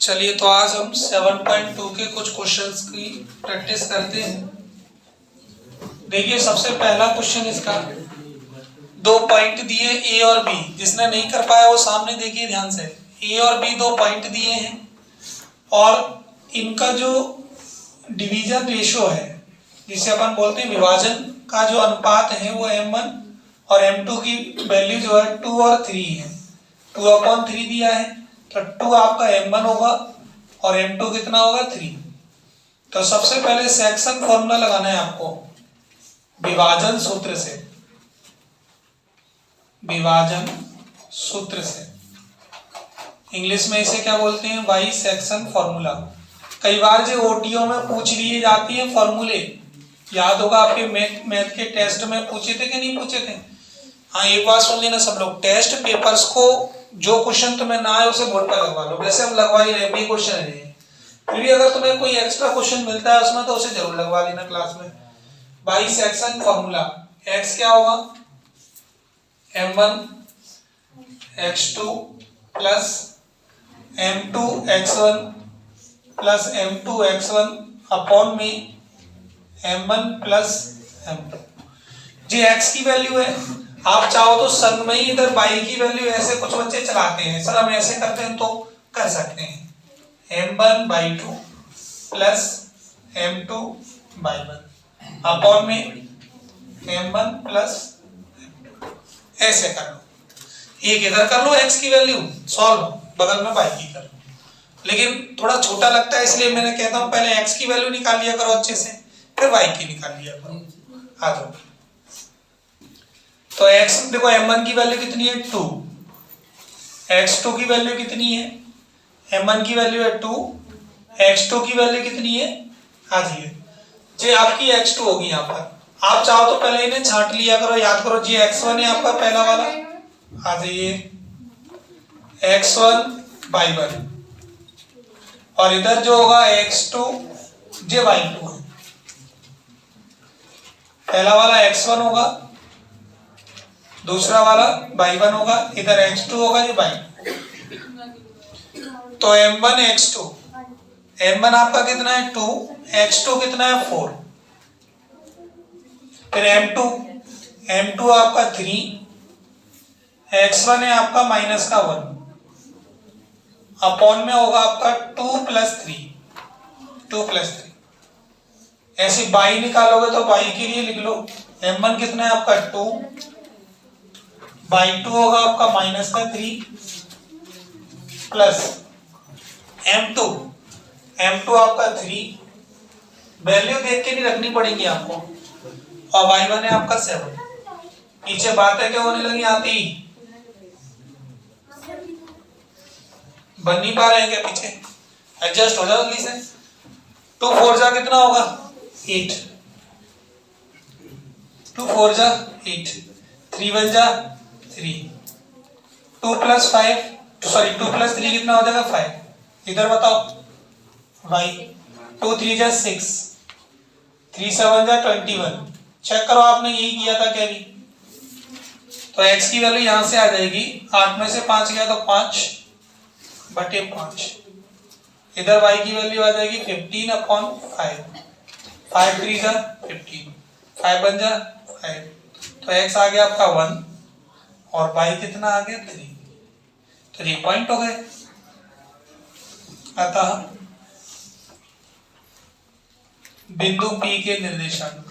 चलिए तो आज हम 7.2 के कुछ क्वेश्चंस की प्रैक्टिस करते हैं। देखिए सबसे पहला क्वेश्चन इसका, दो पॉइंट दिए ए और बी। जिसने नहीं कर पाया वो सामने देखिए ध्यान से। ए और बी दो पॉइंट दिए हैं और इनका जो डिवीजन रेशो है, जिसे अपन बोलते हैं विभाजन का जो अनुपात है, वो m1 और m2 की वैल्यू जो है 2 और 3 है। 2/3 दिया है तो 2 आपका m1 होगा और m2 कितना होगा 3। तो सबसे पहले सेक्शन फॉर्मूला लगाना है आपको विभाजन सूत्र से। विभाजन सूत्र से इंग्लिश में इसे क्या बोलते हैं, बाई सेक्शन फॉर्मूला। कई बार जो ओटीओ में पूछ लिए जाती है फॉर्मूले, याद होगा आपके मैथ के टेस्ट में पूछे थे कि नहीं पूछे थे। हाँ एक बात सुन लेना सब लोग, टेस्ट पेपर्स को जो क्वेश्चन तुम्हें ना आए उसे बोर्ड पर लगवा लो। वैसे हम लगवा ही रहे, बी क्वेश्चन है, फिर भी अगर तुम्हें कोई एक्स्ट्रा क्वेश्चन मिलता है उसमें तो उसे जरूर लगवा लेना क्लास में। बाई सेक्शन फॉर्मूला, एक्स क्या होगा m1 x2 plus m2 x1 plus m2 x1 upon में m1 प्लस m2। जी x की वैल्यू है, आप चाहो तो संग में ही इधर y की वैल्यू ऐसे कुछ बच्चे चलाते हैं, सर हम ऐसे करते हैं तो कर सकते हैं m1/2 प्लस m2/1 अपॉन में m1 प्लस m2। ऐसे कर लो, एक इधर कर लो x की वैल्यू सॉल्व, बगल में y की कर लो। लेकिन थोड़ा छोटा लगता है इसलिए मैंने कहता हूं पहले x की वैल्यू निकाल लिया करो अच्छे से, फिर y की निकाल लिया करो। आ जाओ तो x देखो m1 की वैल्यू कितनी है 2, x2 की वैल्यू कितनी है, m1 की वैल्यू है 2, x2 की वैल्यू कितनी है, आ जाइए जी आपकी x2 होगी। यहाँ पर आप चाहो तो पहले इन्हें छांट लिया करो, याद करो जी x1 है आपका पहला वाला, आ जाइए x1/1 और इधर जो होगा x2 जे y2 है। पहला वाला x1 होगा, दूसरा वाला y1 होगा, इधर x2 होगा ये y2। तो m1 x2, m1 आपका कितना है 2, x2 कितना है 4, फिर m2 आपका 3, x1 है आपका -1 अपॉन में होगा आपका 2 + 3। ऐसे y निकालोगे तो y के लिए लिख लो m1 कितना है आपका 2, y2 होगा आपका -3 प्लस m2 आपका 3, वैल्यू देख के नहीं रखनी पड़ेगी आपको, और y1 है आपका 7। पीछे बातें क्या होने लगी आती, बन नहीं पा रहे हैं क्या पीछे, एडजस्ट हो जाओ जल्दी से। 2 4 जा कितना होगा 8, 2 4 जा 8, 3 1 जा 3, 2 + 3 कितना हो जाएगा 5। इधर बताओ y 2 3 जा 6, 3 7 जा 21। चेक करो आपने यही किया था क्या भी। तो x की वैल्यू यहां से आ जाएगी, 8 में से 5 गया तो 5/5। इधर y की वैल्यू आ जाएगी 15/5, 5 3 जा 15, 5 1 जा 5। तो x आ गया आपका 1 और y कितना आ गया 3। तो ये पॉइंट हो गए। अतः बिंदु P के निर्देशांक।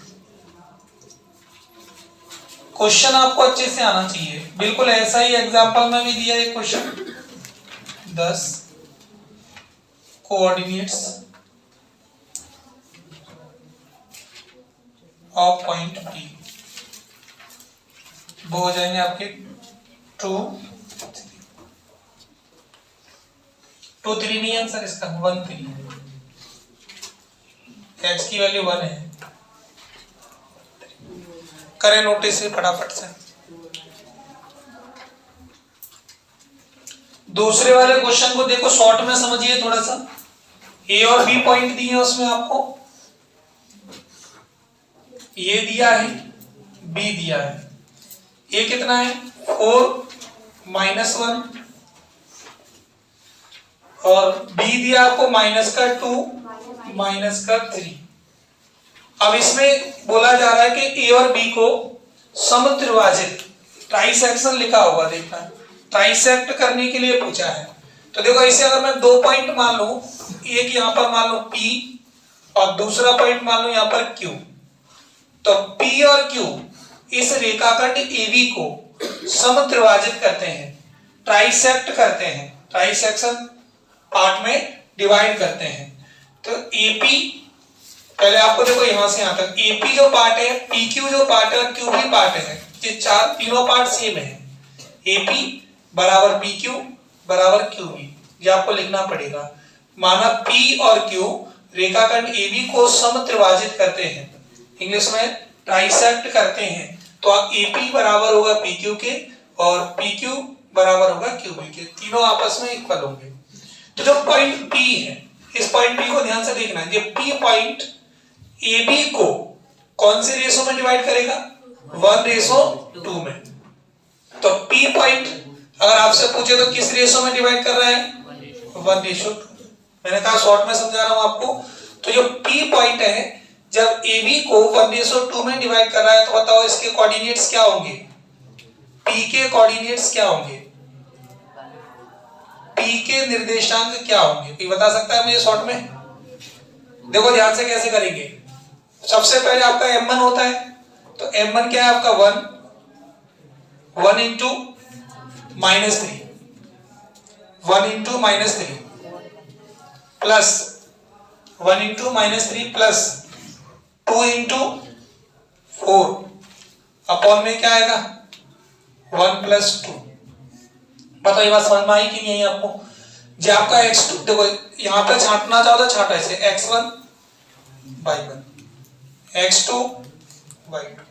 क्वेश्चन आपको अच्छे से आना चाहिए, बिल्कुल ऐसा ही एग्जांपल में भी दिया है question. 10 coordinates of point P, वो हो जाएंगे आपके 2 3 नहीं आंसर इसका, 1 3। x की वैल्यू 1 है, करें नोटिस से फटाफट से। दूसरे वाले क्वेश्चन को देखो, शॉर्ट में समझिए थोड़ा सा। ए और बी पॉइंट दिए हैं उसमें आपको, ए दिया है बी दिया है। ए कितना है 4 -1 और b दिया आपको -2 -3। अब इसमें बोला जा रहा है कि a और b को समत्रिभाजित ट्राइसेक्शन लिखा होगा, देखना ट्राइसेक्ट करने के लिए पूछा है। तो देखो इसे अगर मैं 2 पॉइंट मान लूं, एक यहां पर मान लो P और दूसरा पॉइंट मान लो यहां पर Q, तो P और Q इस रेखाखंड AB को समत्रिभाजित करते हैं, ट्राइसेक्ट करते हैं, ट्राइसेक्शन पार्ट में डिवाइड करते हैं। तो AP पहले आपको देखो यहां से यहां तक AP जो पार्ट है, PQ जो पार्ट है और QB पार्ट है, ये तीनों पार्ट सेम है। AP बराबर PQ बराबर QB, ये आपको लिखना पड़ेगा। माना P और Q रेखाखंड AB को समत्रिभाजित करते हैं, इंग्लिश में ट्राइसेक्ट करते हैं, तो AP बराबर होगा PQ के और PQ बराबर होगा QB के, तीनों आपस में इक्वल होंगे। तो जो पॉइंट P है, इस पॉइंट P को ध्यान से देखना है, ये P पॉइंट AB को कौन से रेशो में डिवाइड करेगा? 1:2 में। तो P पॉइंट अगर आपसे पूछे तो किस रेशो में डिवाइड कर रहा है? 1:2। मैंने कहा शॉर्ट में समझा रहा हूं आपको। तो जो P पॉइंट है जब AB को 1:2 में डिवाइड कर रहा है, तो बताओ इसके कोऑर्डिनेट्स क्या होंगे? P के कोऑर्डिनेट्स क्या होंगे? P के निर्देशांक क्या होंगे? कोई बता सकता है मुझे शॉर्ट में? देखो ध्यान से कैसे करेंगे। सबसे पहले आपका M1 होता है, तो M1 क्या है आपका 1 into -3, 1 into -3 plus 1 into -3 plus 2 into 4 upon में क्या आएगा? 1 + 2। बताओ ये बात समझ में आई कि नहीं आपको? जो आपका x2, देखो यहाँ पे छांटना चाहो तो छांटा ऐसे x1 y1 x2 y2।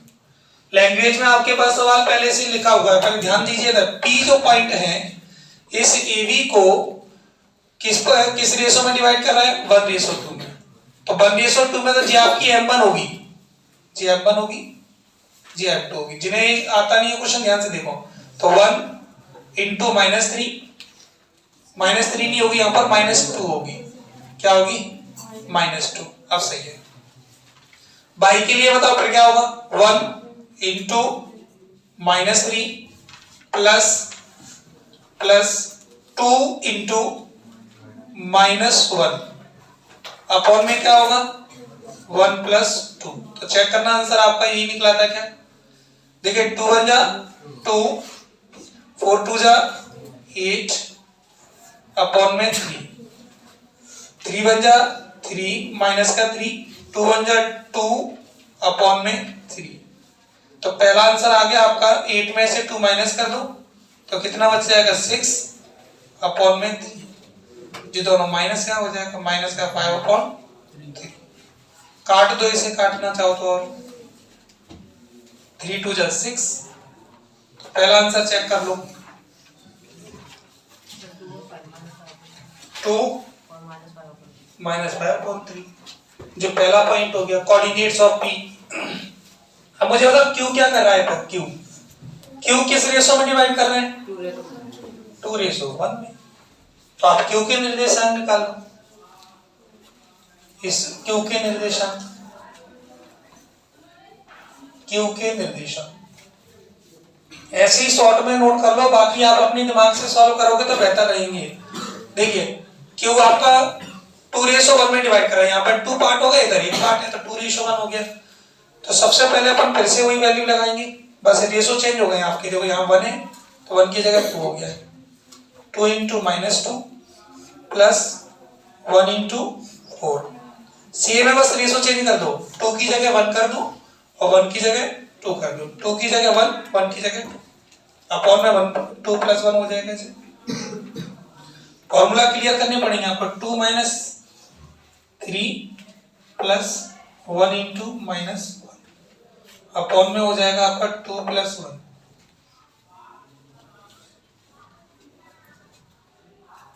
Language में आपके पास सवाल पहले से लिखा हुआ है, पहले ध्यान दीजिएगा। P जो पॉइंट है इस AB को किस रेशो में डिवाइड कर रहा है? 1:2 में। तो 1:2 में तो जी आपकी M1 होगी, जी M1 होगी, जी M2 होगी। जिन्हें आता नहीं है क्वेश्चन ध्यान से देखो, तो 1 into -3 नहीं होगी यहाँ पर, -2 होगी। क्या होगी? -2। अब सही है। बाई के लिए बताओ फिर क्या होगा? 1 into -3 प्लस 2 into -1 अपॉन में क्या होगा? 1 + 2। तो चेक करना आंसर आपका यही निकला था क्या? देखिए 2 1 जा 2, 4 2 जा 8 अपॉन में 3, 3 1 जा 3 माइनस का 3, 2 1 जा 2 अपॉन में 3। तो पहला आंसर आ गया आपका। 8 में से 2 माइनस कर दो तो कितना बच जाएगा? 6 अपॉन में 3। जी दोनों माइनस क्या हो जाएगा? माइनस का 5 अपॉन 3। काट दो इसे, काटना चाहो तो, और 3 2 जा 6। तो पहला आंसर चेक कर लो, 2 -5/3। जो पहला पॉइंट हो गया कोऑर्डिनेट्स ऑफ P। अब मुझे बताओ Q क्या कर रहा है? Q किस रेशो में डिवाइड कर रहे हैं? 2:1 में। तो आप Q के निर्देशांक निकालो, इस Q के निर्देशांक, Q के निर्देशांक ऐसे ही शॉर्ट में नोट कर लो, बाकी आप अपने दिमाग से सॉल्व करोगे तो बेहतर रहेंगे। देखिए Q आपका 2:1 में डिवाइड कर रहा है, यहाँ पर 2 पार्ट हो गए, इधर 1 पार्ट है, तो 2:1 हो गया। तो सबसे पहले अपन फिर से वही वैल्यू लगाएंगे, बस रेशो चेंज हो गए आपके। देखो यहाँ 1 है तो 1 की जगह 2 हो गया है। 2 into -2 प्लस 1 into 4। सेम है, बस रेशो चेंज कर दो। 2 की जगह 1 कर दो और 1 की जगह 2 कर दो। 2 की जगह 1, 1 की जगह 2 अपॉन में 1, 2 + 1 हो जाएगा। ऐसे फॉर्मूला क्लियर करने पड़ेंगे आपको। 2 - 3 प्लस 1 into -1 अपॉन में हो जाएगा आपका 2 + 1।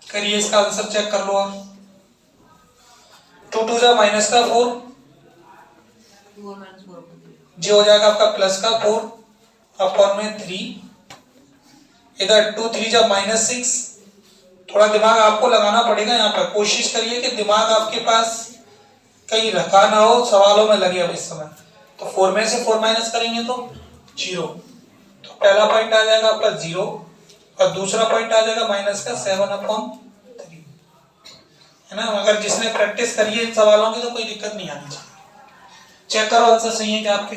करिए इसका आंसर चेक कर लो आप। 2 2 जा -4, जो हो जाएगा आपका +4 अपॉन में 3। इधर 2 3 जा -6 थोड़ा दिमाग आपको लगाना पड़ेगा यहाँ पर। कोशिश करिए कि दिमाग आपके पास कहीं रखा ना हो, सवालों में लगे अब इस समय। तो 4 में से 4 माइनस करेंगे तो 0, तो पहला पॉइंट आ जाएगा आपका 0 और दूसरा पॉइंट आ जाएगा माइनस का 7/3, है ना। अगर जिसने प्रैक्टिस करी है इन सवालों की तो कोई दिक्कत नहीं आनी चाहिए। चेक करो आंसर सही है क्या आपके।